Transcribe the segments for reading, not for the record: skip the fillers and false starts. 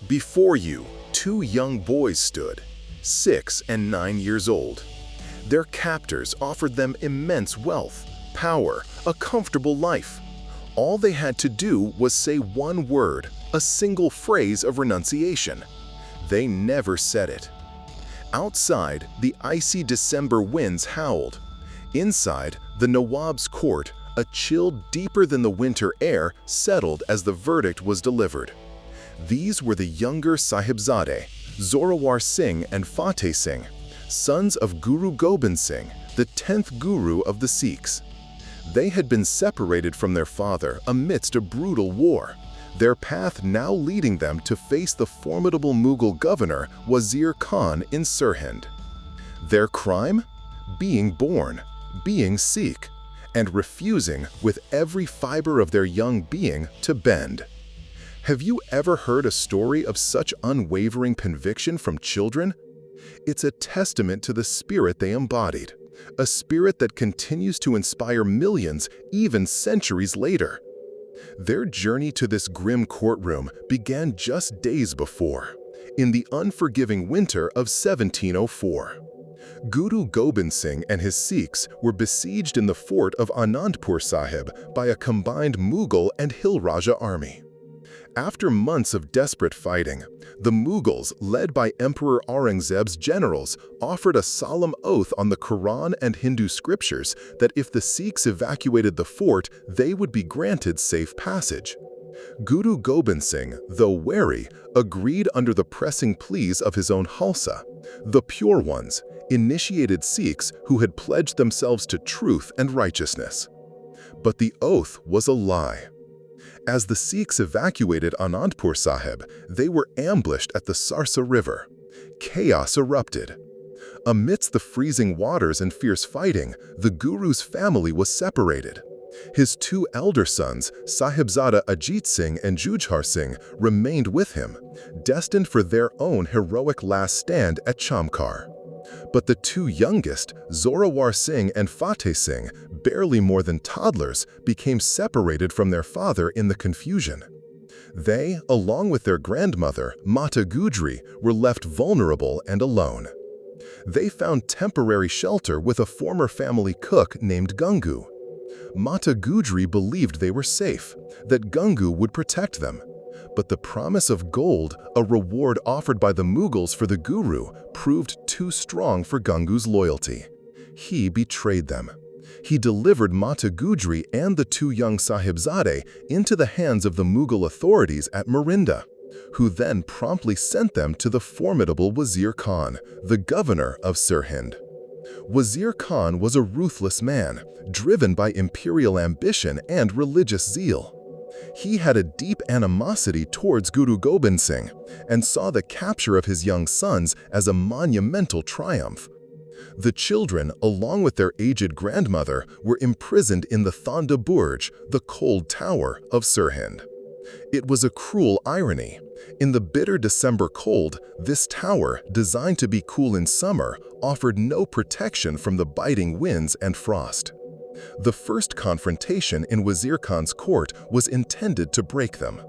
Before you, two young boys stood, 6 and 9 years old. Their captors offered them immense wealth, power, a comfortable life. All they had to do was say one word, a single phrase of renunciation. They never said it. Outside, the icy December winds howled. Inside, the Nawab's court, a chill deeper than the winter air, settled as the verdict was delivered. These were the younger Sahibzade, ZorawarSingh and FatehSingh, sons of GuruGobindSingh, the 10th Guru of the Sikhs. They had been separated from their father amidst a brutal war, their path now leading them to face the formidable Mughal governor Wazir Khan in Sirhind. Their crime? Being born, being Sikh, and refusing with every fiber of their young being to bend. Have you ever heard a story of such unwavering conviction from children? It's a testament to the spirit they embodied, a spirit that continues to inspire millions even centuries later. Their journey to this grim courtroom began just days before, in the unforgiving winter of 1704. Guru Gobind Singh and his Sikhs were besieged in the fort of Anandpur Sahib by a combined Mughal and Hill Raja army. After months of desperate fighting, the Mughals, led by Emperor Aurangzeb's generals, offered a solemn oath on the Quran and Hindu scriptures that if the Sikhs evacuated the fort, they would be granted safe passage. Guru Gobind Singh, though wary, agreed under the pressing pleas of his own Khalsa, the pure ones, initiated Sikhs who had pledged themselves to truth and righteousness. But the oath was a lie. As the Sikhs evacuated Anandpur Sahib, they were ambushed at the Sarsa River. Chaos erupted. Amidst the freezing waters and fierce fighting, the Guru's family was separated. His two elder sons, Sahibzada Ajit Singh and Jujhar Singh, remained with him, destined for their own heroic last stand at Chamkar. But the two youngest, ZorawarSingh and FatehSingh, barely more than toddlers, became separated from their father in the confusion. They, along with their grandmother, Mata Gujri, were left vulnerable and alone. They found temporary shelter with a former family cook named Gangu. Mata Gujri believed they were safe, that Gangu would protect them. But the promise of gold, a reward offered by the Mughals for the Guru, proved too strong for Gangu's loyalty. He betrayed them. He delivered Mata Gujri and the two young Sahibzade into the hands of the Mughal authorities at Marinda, who then promptly sent them to the formidable Wazir Khan, the governor of Sirhind. Wazir Khan was a ruthless man, driven by imperial ambition and religious zeal. He had a deep animosity towards Guru Gobind Singh and saw the capture of his young sons as a monumental triumph. The children, along with their aged grandmother, were imprisoned in the Thanda Burj, the cold tower of Sirhind. It was a cruel irony. In the bitter December cold, this tower, designed to be cool in summer, offered no protection from the biting winds and frost. The first confrontation in Wazir Khan's court was intended to break them.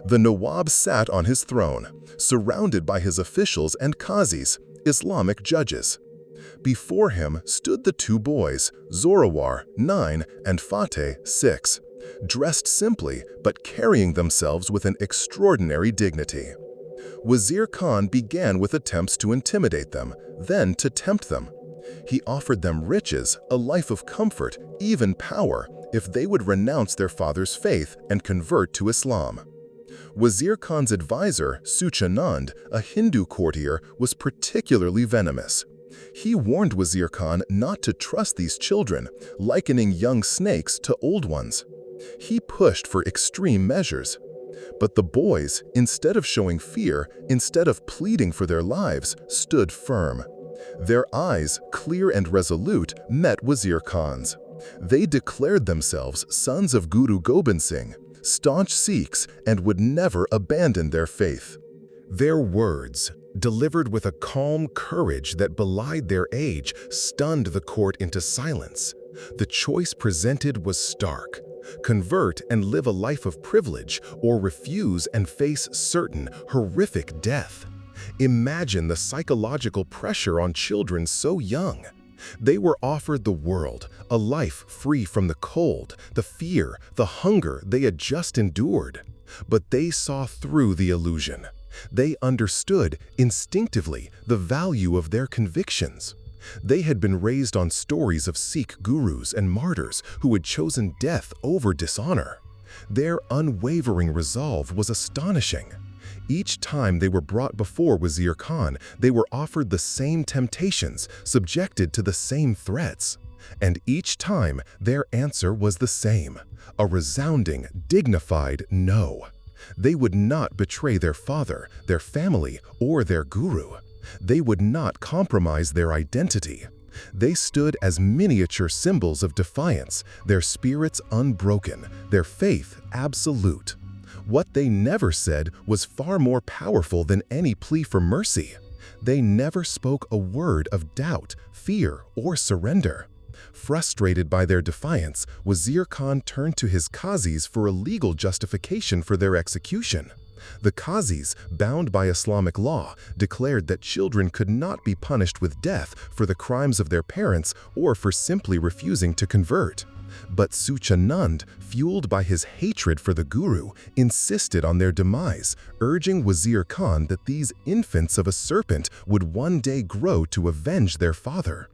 The Nawab sat on his throne, surrounded by his officials and qazis, Islamic judges. Before him stood the two boys, Zorawar, 9, and Fateh, 6, dressed simply but carrying themselves with an extraordinary dignity. Wazir Khan began with attempts to intimidate them, then to tempt them. He offered them riches, a life of comfort, even power, if they would renounce their father's faith and convert to Islam. Wazir Khan's advisor, Suchanand, a Hindu courtier, was particularly venomous. He warned Wazir Khan not to trust these children, likening young snakes to old ones. He pushed for extreme measures. But the boys, instead of showing fear, instead of pleading for their lives, stood firm. Their eyes, clear and resolute, met Wazir Khan's. They declared themselves sons of Guru Gobind Singh, staunch Sikhs, and would never abandon their faith. Their words, delivered with a calm courage that belied their age, stunned the court into silence. The choice presented was stark: convert and live a life of privilege, or refuse and face certain, horrific death. Imagine the psychological pressure on children so young. They were offered the world, a life free from the cold, the fear, the hunger they had just endured. But they saw through the illusion. They understood, instinctively, the value of their convictions. They had been raised on stories of Sikh gurus and martyrs who had chosen death over dishonor. Their unwavering resolve was astonishing. Each time they were brought before Wazir Khan, they were offered the same temptations, subjected to the same threats. And each time, their answer was the same, a resounding, dignified no. They would not betray their father, their family, or their guru. They would not compromise their identity. They stood as miniature symbols of defiance, their spirits unbroken, their faith absolute. What they never said was far more powerful than any plea for mercy. They never spoke a word of doubt, fear, or surrender. Frustrated by their defiance, Wazir Khan turned to his qazis for a legal justification for their execution. The qazis, bound by Islamic law, declared that children could not be punished with death for the crimes of their parents or for simply refusing to convert. But Suchanand, fueled by his hatred for the guru, insisted on their demise, urging Wazir Khan that these infants of a serpent would one day grow to avenge their father.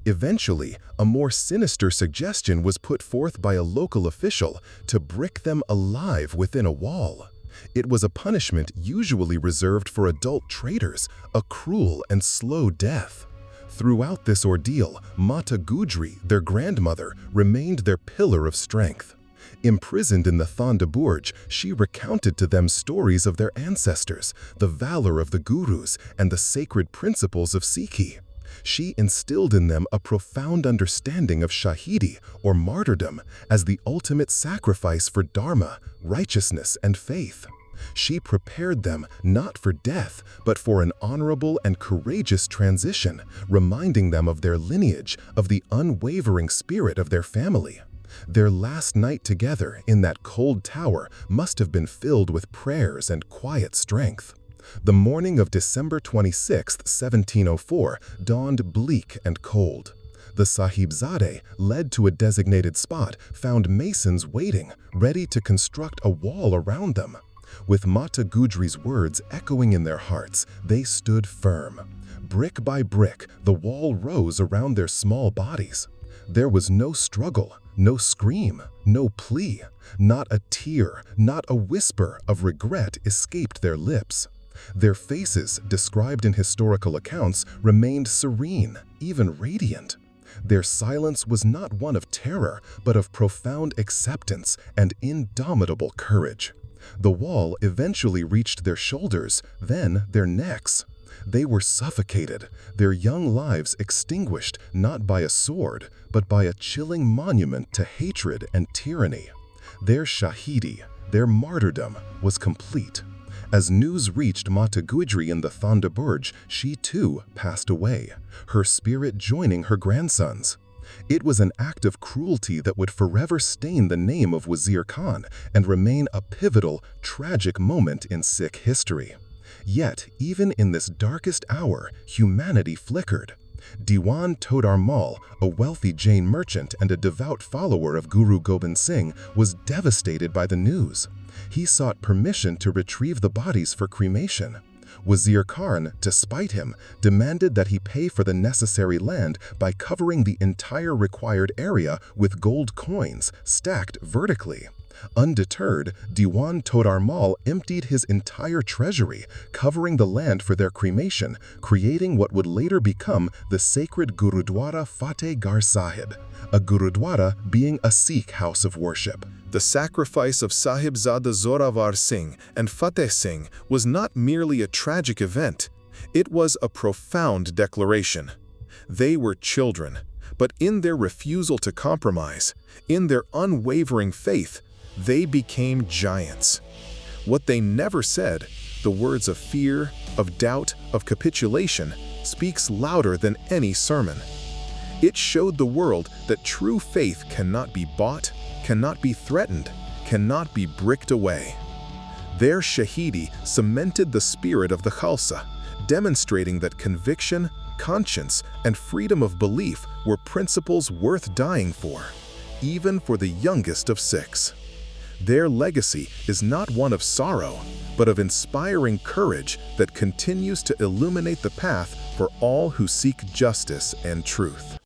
Eventually, a more sinister suggestion was put forth by a local official to brick them alive within a wall. It was a punishment usually reserved for adult traitors, a cruel and slow death. Throughout this ordeal, Mata Gujri, their grandmother, remained their pillar of strength. Imprisoned in the Thanda Burj, she recounted to them stories of their ancestors, the valor of the gurus, and the sacred principles of Sikhi. She instilled in them a profound understanding of Shahidi, or martyrdom, as the ultimate sacrifice for dharma, righteousness, and faith. She prepared them not for death, but for an honorable and courageous transition, reminding them of their lineage, of the unwavering spirit of their family. Their last night together in that cold tower must have been filled with prayers and quiet strength. The morning of December 26, 1704, dawned bleak and cold. The Sahibzade, led to a designated spot, found masons waiting, ready to construct a wall around them. With Mata Gujri's words echoing in their hearts, they stood firm. Brick by brick, the wall rose around their small bodies. There was no struggle, no scream, no plea. Not a tear, not a whisper of regret escaped their lips. Their faces, described in historical accounts, remained serene, even radiant. Their silence was not one of terror, but of profound acceptance and indomitable courage. The wall eventually reached their shoulders, then their necks. They were suffocated, their young lives extinguished not by a sword, but by a chilling monument to hatred and tyranny. Their Shahidi, their martyrdom, was complete. As news reached Mata Gujri in the Thanda Burj, she too passed away, her spirit joining her grandson's. It was an act of cruelty that would forever stain the name of Wazir Khan and remain a pivotal, tragic moment in Sikh history. Yet, even in this darkest hour, humanity flickered. Diwan Todar Mal, a wealthy Jain merchant and a devout follower of Guru Gobind Singh, was devastated by the news. He sought permission to retrieve the bodies for cremation. Wazir Khan, to spite him, demanded that he pay for the necessary land by covering the entire required area with gold coins stacked vertically. Undeterred, Diwan Todar Mal emptied his entire treasury, covering the land for their cremation, creating what would later become the sacred Gurudwara Fateh Gar Sahib, a Gurudwara being a Sikh house of worship. The sacrifice of Sahibzada ZorawarSingh and FatehSingh was not merely a tragic event, it was a profound declaration. They were children, but in their refusal to compromise, in their unwavering faith, they became giants. What they never said, the words of fear, of doubt, of capitulation, speaks louder than any sermon. It showed the world that true faith cannot be bought, cannot be threatened, cannot be bricked away. Their Shahidi cemented the spirit of the Khalsa, demonstrating that conviction, conscience, and freedom of belief were principles worth dying for, even for the youngest of Sikhs. Their legacy is not one of sorrow, but of inspiring courage that continues to illuminate the path for all who seek justice and truth.